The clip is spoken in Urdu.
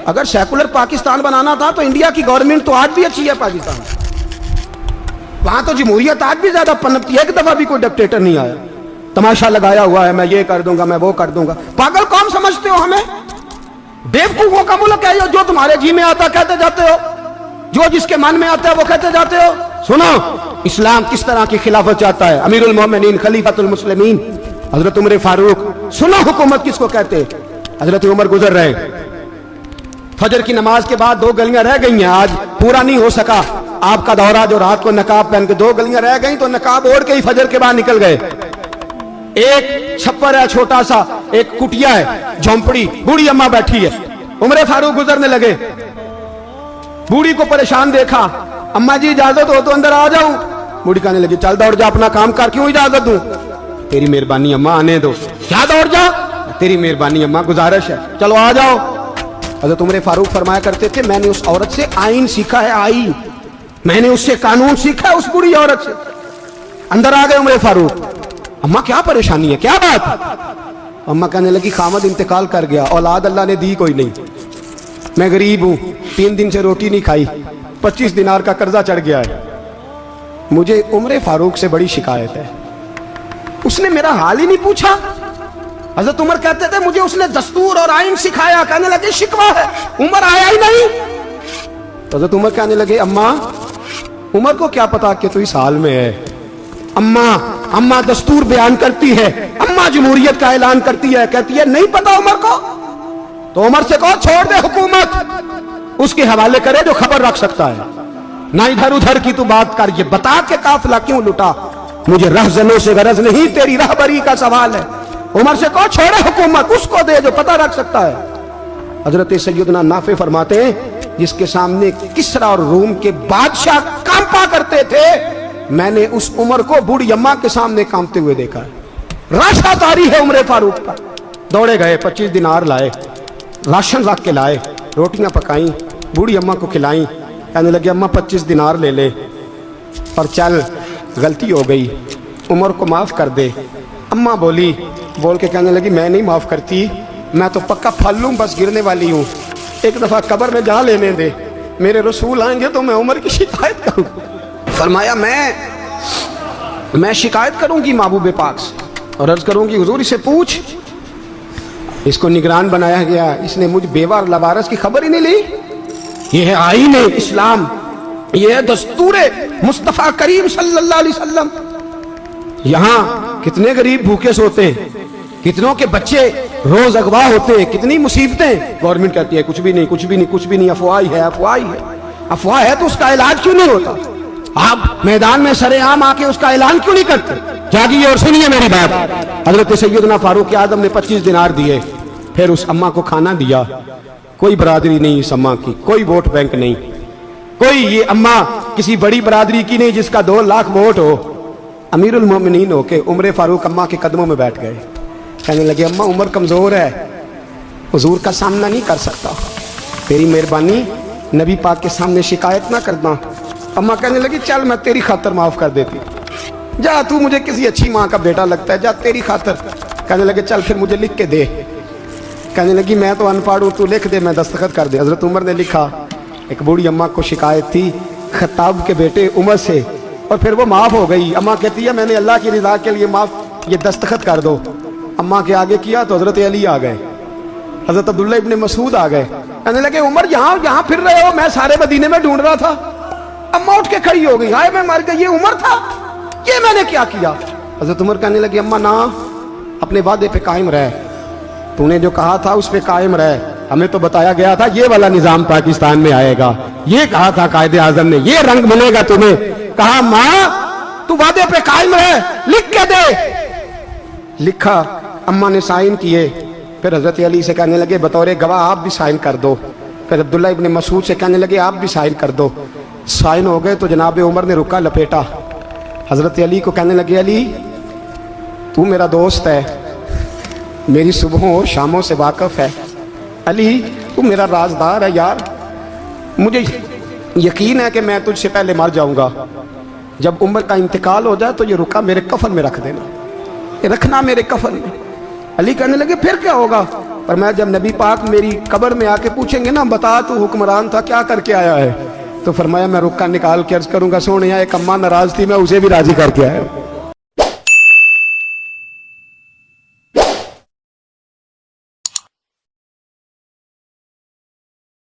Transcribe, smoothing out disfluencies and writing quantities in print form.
اگر سیکولر پاکستان بنانا تھا تو انڈیا کی گورنمنٹ تو آج بھی اچھی ہے پاکستان، وہاں تو جمہوریت آج بھی زیادہ پنپتی ہے، ایک دفعہ بھی کوئی ڈکٹیٹر نہیں آیا، تماشا لگایا ہوا ہے میں یہ کر دوں گا میں وہ کر دوں گا۔ پاگل قوم سمجھتے ہو ہمیں؟ بیوقوفوں کا ملک ہے جو تمہارے جی میں آتا کہتے جاتے ہو، جو جس کے من میں آتا ہے وہ کہتے جاتے ہو۔ سنو اسلام کس طرح کی خلافت چاہتا ہے، امیر المومنین خلیفۃ المسلمین حضرت عمر فاروق۔ سنو حکومت کس کو کہتے، حضرت عمر گزر رہے، فجر کی نماز کے بعد 2 گلیاں رہ گئی ہیں، آج پورا نہیں ہو سکا آپ کا دورہ جو رات کو نقاب پہن کے 2 گلیاں رہ گئیں تو نقاب اوڑھ کے ہی فجر کے بعد نکل گئے۔ ایک چھپر ہے چھوٹا سا، ایک کٹیا ہے جھونپڑی، بوڑھی اماں بیٹھی ہے، عمر فاروق گزرنے لگے، بوڑھی کو پریشان دیکھا، اماں جی اجازت ہو تو اندر آ جاؤں؟ بوڑھی کہنے لگی چل دوڑ جا اپنا کام کر، کیوں اجازت دوں؟ تیری مہربانی اماں آنے دو۔ کیا دوڑ جا؟ تیری مہربانی اماں گزارش ہے، چلو آ جاؤ۔ حضرت عمر فاروق فرمایا کرتے تھے میں نے اس عورت سے آئین سیکھا ہے، آئین، میں نے اس سے قانون سیکھا ہے، اس بوڑھی عورت سے۔ اندر آ گئے عمر فاروق، اماں کیا پریشانی ہے، کیا بات؟ اماں کہنے لگی خامد انتقال کر گیا، اولاد اللہ نے دی کوئی نہیں، میں غریب ہوں، 3 دن سے روٹی نہیں کھائی، 25 دینار کا قرضہ چڑھ گیا ہے، مجھے عمر فاروق سے بڑی شکایت ہے، اس نے میرا حال ہی نہیں پوچھا۔ حضرت عمر کہتے تھے مجھے اس نے دستور اور آئین سکھایا، کہنے لگے شکوہ ہے، عمر آیا ہی نہیں۔ حضرت عمر کہنے لگے اماں، عمر کو کیا پتا کہ تو اس حال میں ہے، اماں دستور بیان کرتی ہے، اماں جمہوریت کا اعلان کرتی ہے، کہتی ہے نہیں پتا عمر کو، تو عمر سے کہو چھوڑ دے حکومت، اس کے حوالے کرے جو خبر رکھ سکتا ہے، نہ ادھر ادھر کی تو بات کر، یہ بتا کہ قافلہ کیوں لٹا، مجھے رہزنوں سے غرض نہیں، تیری رہبری کا سوال ہے، عمر سے کہو چھوڑے حکومت، اس کو دے جو پتہ رکھ سکتا ہے۔ حضرت سیدنا نافع فرماتے ہیں جس کے سامنے کسریٰ اور روم کے بادشاہ کانپا کرتے تھے، میں نے اس عمر کو بوڑھی اماں کے سامنے کانپتے ہوئے دیکھا ہے۔ راشا داری ہے عمر فاروق کا۔ دوڑے گئے، 25 دینار لائے، راشن رکھ کے لائے، روٹیاں پکائیں، بوڑھی اماں کو کھلائیں، کہنے لگے اماں 25 دینار لے لے اور چل، غلطی ہو گئی، عمر کو معاف کر دے۔ اماں بول کے کہنے لگی میں نہیں معاف کرتی، میں تو پکا پھل لوں، بس گرنے والی ہوں، ایک دفعہ قبر میں جا لینے دے، میرے رسول آئیں گے تو میں عمر کی شکایت کروں۔ فرمایا میں شکایت کروں گی محبوب پاک سے اور عرض کروں گی حضور اسے پوچھ، اس کو نگران بنایا گیا، اس نے مجھ بیوہ اور لوارث کی خبر ہی نہیں لی۔ یہ ہے آئین اسلام، یہ ہے دستور مصطفیٰ کریم صلی اللہ علیہ وسلم۔ یہاں کتنے غریب بھوکے سوتے ہیں، کتنوں کے بچے روز اغوا ہوتے ہیں، کتنی مصیبتیں، گورنمنٹ کہتی ہے کچھ بھی نہیں کچھ بھی نہیں کچھ بھی نہیں، افواہ ہے افواہ ہے، افواہ ہے تو اس کا علاج کیوں نہیں ہوتا؟ آپ میدان میں سرے عام آ کے اس کا اعلان کیوں نہیں کرتے؟ جاگیے اور سنیے میری بات۔ حضرت سیدنا فاروق اعظم نے 25 دینار دیے، پھر اس اماں کو کھانا دیا۔ کوئی برادری نہیں اس اماں کی، کوئی ووٹ بینک نہیں، کوئی یہ اماں کسی بڑی برادری کی نہیں جس کا 2 لاکھ ووٹ ہو۔ امیر المومنین ہو کے عمر فاروق اماں کے قدموں میں بیٹھ گئے، کہنے لگے اماں عمر کمزور ہے، حضور کا سامنا نہیں کر سکتا، تیری مہربانی نبی پاک کے سامنے شکایت نہ کرنا۔ اماں کہنے لگی چل میں تیری خاطر معاف کر دیتی، جا تو مجھے کسی اچھی ماں کا بیٹا لگتا ہے، جا تیری خاطر۔ کہنے لگے چل پھر مجھے لکھ کے دے، کہنے لگی میں تو ان پڑھ ہوں، تو لکھ دے میں دستخط کر دے۔ حضرت عمر نے لکھا، ایک بوڑھی اماں کو شکایت تھی خطاب کے بیٹے عمر سے، اور پھر وہ معاف ہو گئی۔ اماں کہتی ہے میں نے اللہ کی رضا کے لیے معاف، یہ دستخط کر دو۔ اماں کے آگے کیا تو حضرت علی آ گئے، حضرت عبداللہ ابن مسعود آ گئے، کہنے لگے عمر یہاں پھر رہے ہو، میں سارے مدینے میں ڈھونڈ رہا تھا۔ اماں اٹھ کے کھڑی ہو گئی، ہائے میں مر گئی، یہ عمر تھا، یہ میں نے کیا کیا؟ حضرت عمر کہنے لگے اماں نہ، اپنے وعدے پہ قائم رہ، تو نے جو کہا تھا اس پہ قائم رہ، ہمیں تو بتایا گیا تھا یہ والا نظام پاکستان میں آئے گا، یہ کہا تھا قائد اعظم نے، یہ رنگ ملے گا تمہیں۔ کہا ماں تو وعدے پہ قائم رہ، لکھ کے دے۔ لکھا، اماں نے سائن کیے، پھر حضرت علی سے کہنے لگے بطور گواہ آپ بھی سائن کر دو، پھر عبداللہ ابن مسعود سے کہنے لگے آپ بھی سائن کر دو۔ سائن ہو گئے تو جناب عمر نے رکا لپیٹا، حضرت علی کو کہنے لگے علی تو میرا دوست ہے، میری صبحوں اور شاموں سے واقف ہے، علی تو میرا رازدار ہے یار، مجھے یقین ہے کہ میں تجھ سے پہلے مر جاؤں گا، جب عمر کا انتقال ہو جائے تو یہ رکا میرے کفن میں رکھ دینا، یہ رکھنا میرے کفن میں۔ علی کہنے لگے پھر کیا ہوگا؟ پر میں جب نبی پاک میری قبر میں آ کے پوچھیں گے نا بتا تو حکمران تھا کیا کر کے آیا ہے، تو فرمایا میں رکا نکال کے عرض کروں گا سونے ایک اماں ناراض تھی میں اسے بھی راضی کر کے آیا ہوں۔